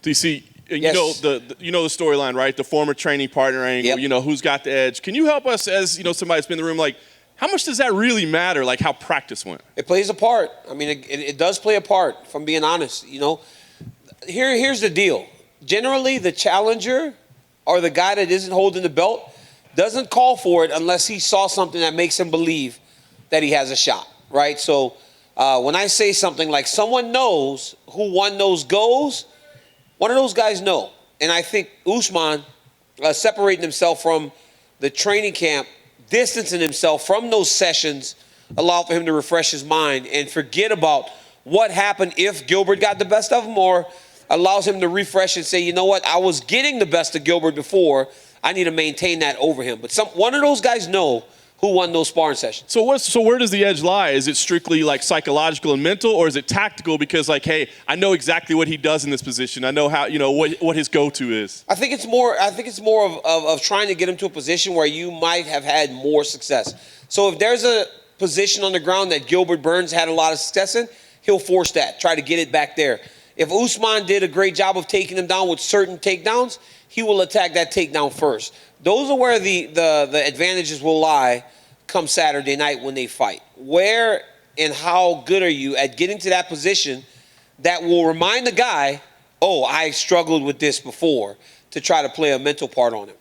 DC, Yes. the storyline, right? The former training partner angle. Yep. Who's got the edge? Can you help us, as somebody that's been in the room, like how much does that really matter? Like how practice went? It plays a part. I mean, it does play a part. If I'm being honest, here's the deal. Generally, the challenger or the guy that isn't holding the belt doesn't call for it unless he saw something that makes him believe that he has a shot, right? So when I say something like someone knows who won those goes, one of those guys know. And I think Usman separating himself from the training camp, distancing himself from those sessions, allowed for him to refresh his mind and forget about what happened if Gilbert got the best of him, or allows him to refresh and say, you know what, I was getting the best of Gilbert before. I need to maintain that over him. But one of those guys know who won those sparring sessions. So where does the edge lie? Is it strictly like psychological and mental, or is it tactical? Because like, hey, I know exactly what he does in this position. I know how what his go-to is. I think it's more of trying to get him to a position where you might have had more success. So if there's a position on the ground that Gilbert Burns had a lot of success in, he'll force that, try to get it back there. If Usman did a great job of taking him down with certain takedowns, he will attack that takedown first. Those are where the advantages will lie come Saturday night when they fight. Where and how good are you at getting to that position that will remind the guy, oh, I struggled with this before, to try to play a mental part on him.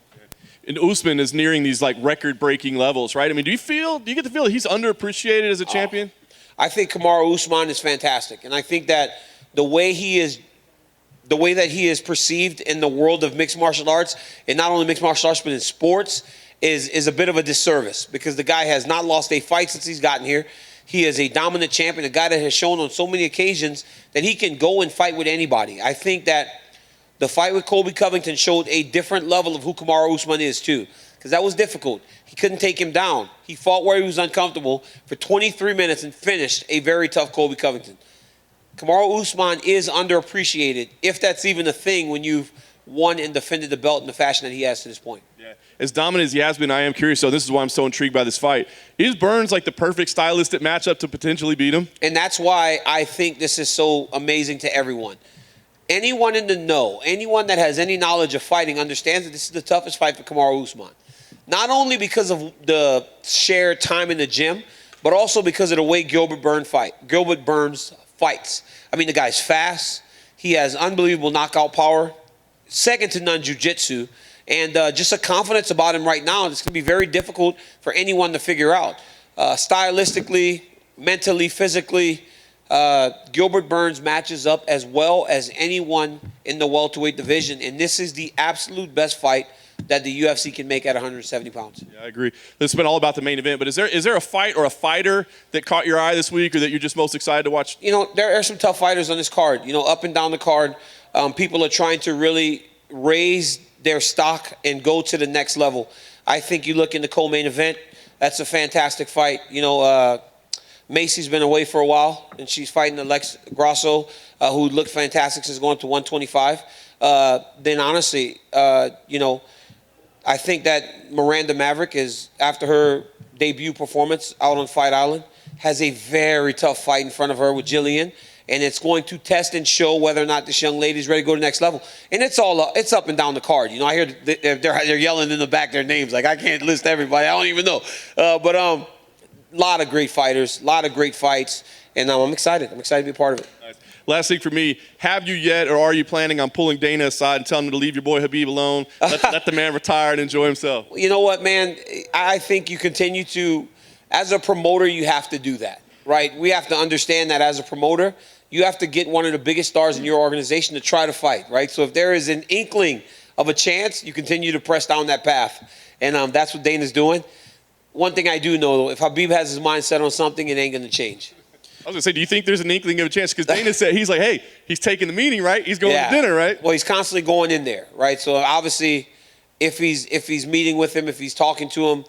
And Usman is nearing these like record-breaking levels, right? I mean, do you get the feel that he's underappreciated as a champion? I think Kamaru Usman is fantastic, and I think that the way that he is perceived in the world of mixed martial arts, and not only mixed martial arts but in sports, is a bit of a disservice, because the guy has not lost a fight since he's gotten here. He is a dominant champion, a guy that has shown on so many occasions that he can go and fight with anybody. I think that the fight with Colby Covington showed a different level of who Kamaru Usman is too, because that was difficult. He couldn't take him down. He fought where he was uncomfortable for 23 minutes and finished a very tough Colby Covington. Kamaru Usman is underappreciated, if that's even a thing, when you've won and defended the belt in the fashion that he has to this point. Yeah. As dominant as he has been, I am curious, so this is why I'm so intrigued by this fight. Is Burns like the perfect stylistic matchup to potentially beat him? And that's why I think this is so amazing to everyone. Anyone in the know, anyone that has any knowledge of fighting understands that this is the toughest fight for Kamaru Usman. Not only because of the shared time in the gym, but also because of the way Gilbert Burns fights. I mean, the guy's fast. He has unbelievable knockout power, second to none jiu-jitsu, and just a confidence about him right now. It's going to be very difficult for anyone to figure out. Stylistically, mentally, physically, Gilbert Burns matches up as well as anyone in the welterweight division, and this is the absolute best fight that the UFC can make at 170 pounds. Yeah, I agree. This has been all about the main event, but is there a fight or a fighter that caught your eye this week, or that you're just most excited to watch? There are some tough fighters on this card. Up and down the card, people are trying to really raise their stock and go to the next level. I think you look in the co-main event, that's a fantastic fight. Macy's been away for a while, and she's fighting Alex Grasso, who looked fantastic since going to 125. Then honestly, I think that Miranda Maverick is, after her debut performance out on Fight Island, has a very tough fight in front of her with Jillian, and it's going to test and show whether or not this young lady is ready to go to the next level. And it's up and down the card. I hear they're yelling in the back their names. Like, I can't list everybody. I don't even know. But a lot of great fighters, a lot of great fights, and I'm excited. I'm excited to be a part of it. Nice. Last thing for me, have you yet, or are you planning on pulling Dana aside and telling him to leave your boy Habib alone, let the man retire and enjoy himself? You know what, man? I think you continue to, as a promoter, you have to do that, right? We have to understand that as a promoter, you have to get one of the biggest stars in your organization to try to fight, right? So if there is an inkling of a chance, you continue to press down that path. And that's what Dana's doing. One thing I do know, though, if Habib has his mind set on something, it ain't going to change. I was going to say, do you think there's an inkling of a chance? Because Dana said, he's like, hey, he's taking the meeting, right? He's going to dinner, right? Well, he's constantly going in there, right? So obviously, if he's meeting with him, if he's talking to him,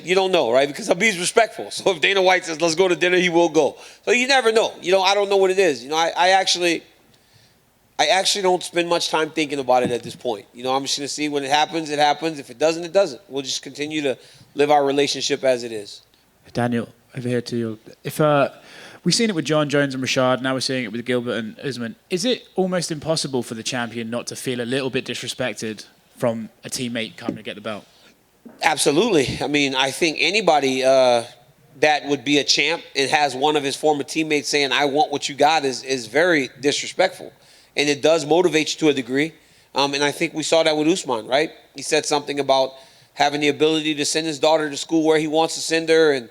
you don't know, right? Because Habib's respectful. So if Dana White says, let's go to dinner, he will go. So you never know. I don't know what it is. I actually don't spend much time thinking about it at this point. I'm just going to see when it happens, it happens. If it doesn't, it doesn't. We'll just continue to live our relationship as it is. Daniel, over here to you. If we've seen it with John Jones and Rashad, now we're seeing it with Gilbert and Usman. Is it almost impossible for the champion not to feel a little bit disrespected from a teammate coming to get the belt? Absolutely. I mean, I think anybody that would be a champ and has one of his former teammates saying, I want what you got, is very disrespectful. And it does motivate you to a degree. And I think we saw that with Usman, right? He said something about having the ability to send his daughter to school where he wants to send her, and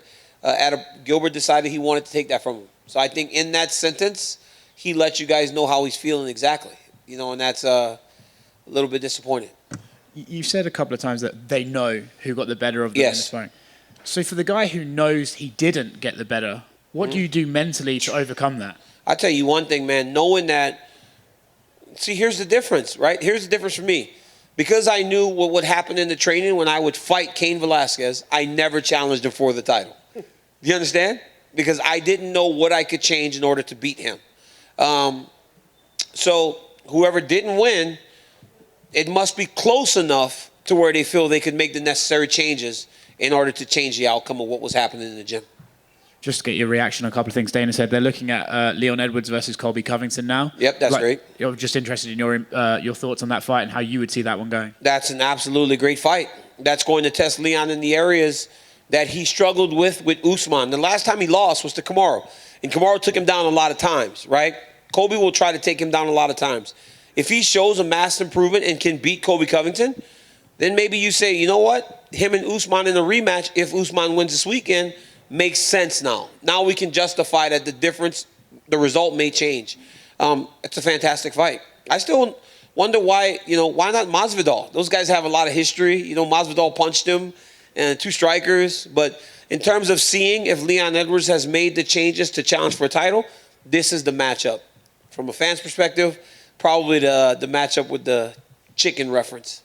Gilbert decided he wanted to take that from him. So I think in that sentence, he let you guys know how he's feeling exactly, and that's a little bit disappointing. You've said a couple of times that they know who got the better of them in the sparring. So for the guy who knows he didn't get the better, what do you do mentally to overcome that? I'll tell you one thing, man, knowing that, see, here's the difference, right? Here's the difference for me. Because I knew what would happen in the training when I would fight Cain Velasquez, I never challenged him for the title. You understand? Because I didn't know what I could change in order to beat him. So whoever didn't win, it must be close enough to where they feel they could make the necessary changes in order to change the outcome of what was happening in the gym. Just to get your reaction on a couple of things Dana said, they're looking at Leon Edwards versus Colby Covington now. Yep, that's great. You're just interested in your thoughts on that fight and how you would see that one going. That's an absolutely great fight. That's going to test Leon in the areas that he struggled with Usman. The last time he lost was to Kamaru, and Kamaru took him down a lot of times, right? Colby will try to take him down a lot of times. If he shows a mass improvement and can beat Colby Covington, then maybe you say, you know what? Him and Usman in a rematch, if Usman wins this weekend, makes sense now. Now we can justify that the result may change. It's a fantastic fight. I still wonder why not Masvidal? Those guys have a lot of history. Masvidal punched him and 2 strikers. But in terms of seeing if Leon Edwards has made the changes to challenge for a title, this is the matchup. From a fan's perspective, probably the matchup with the chicken reference.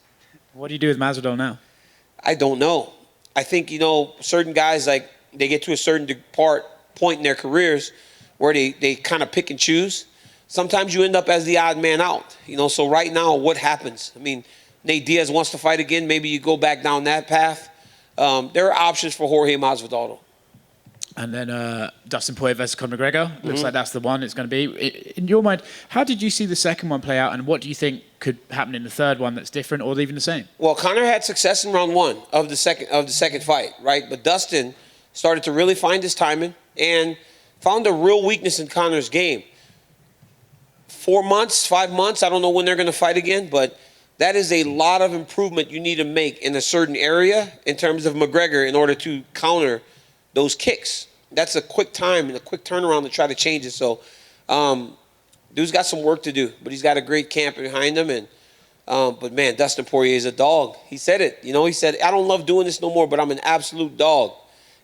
What do you do with Masvidal now? I don't know. I think, certain guys, like, they get to a certain point in their careers where they kind of pick and choose. Sometimes you end up as the odd man out. So right now, what happens? I mean, Nate Diaz wants to fight again. Maybe you go back down that path. There are options for Jorge Masvidal. And then Dustin Poirier versus Conor McGregor. Looks like that's the one it's going to be. In your mind, how did you see the second one play out, and what do you think could happen in the third one that's different or even the same? Well, Conor had success in round 1 of the second fight, right? But Dustin started to really find his timing and found a real weakness in Conor's game. 4 months, 5 months, I don't know when they're going to fight again, but that is a lot of improvement you need to make in a certain area in terms of McGregor in order to counter those kicks. That's a quick time and a quick turnaround to try to change it. So dude's got some work to do, but he's got a great camp behind him. And but, man, Dustin Poirier is a dog. He said it. He said, I don't love doing this no more, but I'm an absolute dog.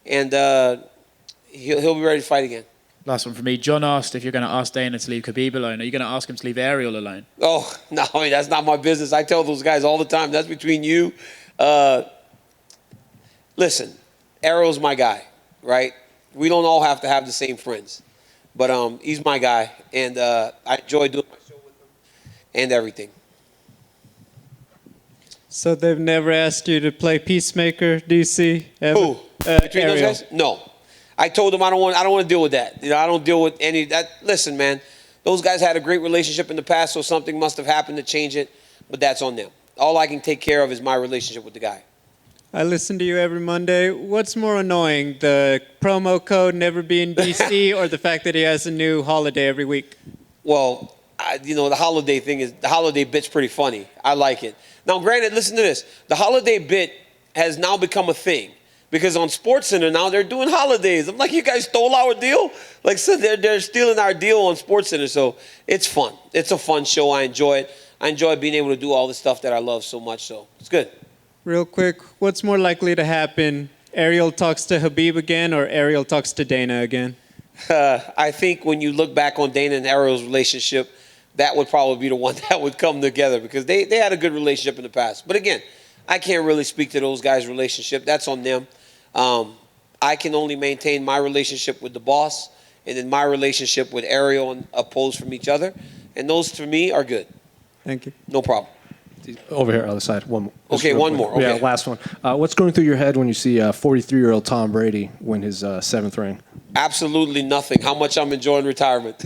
And he'll be ready to fight again. Last one for me. John asked if you're going to ask Dana to leave Khabib alone. Are you going to ask him to leave Ariel alone? Oh, no, that's not my business. I tell those guys all the time, that's between you. Listen, Ariel's my guy, right? We don't all have to have the same friends. But he's my guy, and I enjoy doing my show with him and everything. So they've never asked you to play Peacemaker, DC? Ever? Who? Between those guys? No. I told them I don't want to deal with that. I don't deal with any of that. Listen, man, those guys had a great relationship in the past, so something must have happened to change it, but that's on them. All I can take care of is my relationship with the guy. I listen to you every Monday. What's more annoying, the promo code never being DC or the fact that he has a new holiday every week? Well, the holiday thing the holiday bit's pretty funny. I like it. Now, granted, listen to this. The holiday bit has now become a thing because on SportsCenter now they're doing holidays. I'm like, you guys stole our deal? Like, so they're stealing our deal on SportsCenter. So it's fun. It's a fun show. I enjoy it. I enjoy being able to do all the stuff that I love so much. So it's good. Real quick, what's more likely to happen? Ariel talks to Khabib again or Ariel talks to Dana again? I think when you look back on Dana and Ariel's relationship, that would probably be the one that would come together because they had a good relationship in the past. But again, I can't really speak to those guys' relationship. That's on them. I can only maintain my relationship with the boss and then my relationship with Ariel and opposed from each other. And those, for me, are good. Thank you. No problem. over here, other side. One more. Okay, one more. Okay. Yeah, last one. What's going through your head when you see 43-year-old Tom Brady win his 7th ring? Absolutely nothing. How much I'm enjoying retirement.